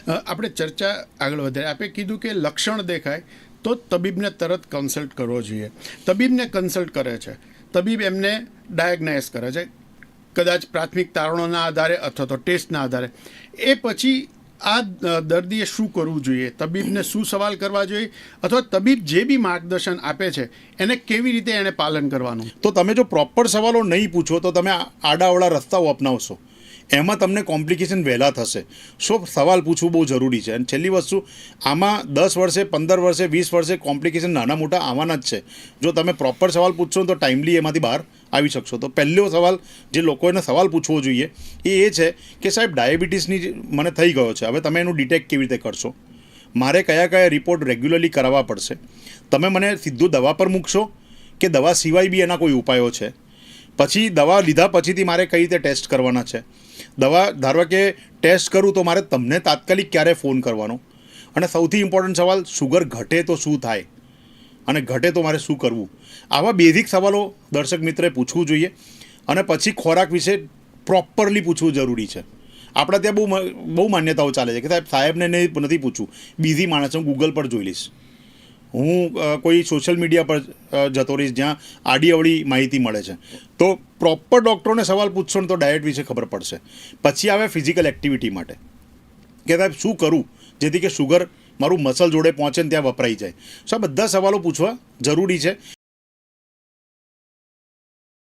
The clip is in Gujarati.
આપણે ચર્ચા આગળ વધારે આપે કીધું કે લક્ષણ દેખાય તો તબીબને તરત કન્સલ્ટ કરવો જોઈએ. તબીબને કન્સલ્ટ કરે છે, તબીબ એમને ડાયગ્નાઇઝ કરે છે, કદાચ પ્રાથમિક તારણોના આધારે અથવા તો ટેસ્ટના આધારે. એ પછી આ દર્દીએ શું કરવું જોઈએ, તબીબને શું સવાલ કરવા જોઈએ, અથવા તબીબ જે બી માર્ગદર્શન આપે છે એને કેવી રીતે એને પાલન કરવાનું. તો તમે જો પ્રોપર સવાલો નહીં પૂછો તો તમે આડાઅવળા રસ્તાઓ અપનાવશો, એમાં તમને કોમ્પ્લિકેશન વહેલા થશે. સો સવાલ પૂછવું બહુ જરૂરી છે. અને છેલ્લી વસ્તુ, આમાં 10 વર્ષે 15 વર્ષે 20 વર્ષે કોમ્પ્લિકેશન નાના મોટા આવવાના જ છે. જો તમે પ્રોપર સવાલ પૂછશો તો ટાઈમલી એમાંથી બહાર આવી શકશો. તો પહેલો સવાલ જે લોકોને સવાલ પૂછવો જોઈએ એ છે કે સાહેબ ડાયાબિટીસની મને થઈ ગયો છે, હવે તમે એનું ડિટેક્ટ કેવી રીતે કરશો, મારે કયા કયા રિપોર્ટ રેગ્યુલરલી કરાવવા પડશે, તમે મને સીધું દવા પર મૂકશો કે દવા સિવાય બી એના કોઈ ઉપાયો છે, પછી દવા લીધા પછીથી મારે કઈ રીતે ટેસ્ટ કરવાના છે, દવા ધારો કે ટેસ્ટ કરું તો મારે તમને તાત્કાલિક ક્યારે ફોન કરવાનો, અને સૌથી ઇમ્પોર્ટન્ટ સવાલ શુગર ઘટે તો શું થાય અને ઘટે તો મારે શું કરવું. આવા બેઝિક સવાલો દર્શક મિત્રે પૂછવું જોઈએ. અને પછી ખોરાક વિશે પ્રોપરલી પૂછવું જરૂરી છે. આપણા ત્યાં બહુ માન્યતાઓ ચાલે છે કે સાહેબને નથી પૂછવું, બીઝી માણસ હું ગૂગલ પર જોઈ લઈશ, હું કોઈ સોશિયલ મીડિયા પર જતો રહીશ જ્યાં આડી અવળી માહિતી મળે છે. તો પ્રોપર ડૉક્ટરોને સવાલ પૂછશો ને તો ડાયટ વિશે ખબર પડશે. પછી આવે ફિઝિકલ એક્ટિવિટી માટે કે સાહેબ શું કરું જેથી કે શુગર મારું મસલ જોડે પહોંચે ને ત્યાં વપરાઈ જાય. સો આ બધા સવાલો પૂછવા જરૂરી છે.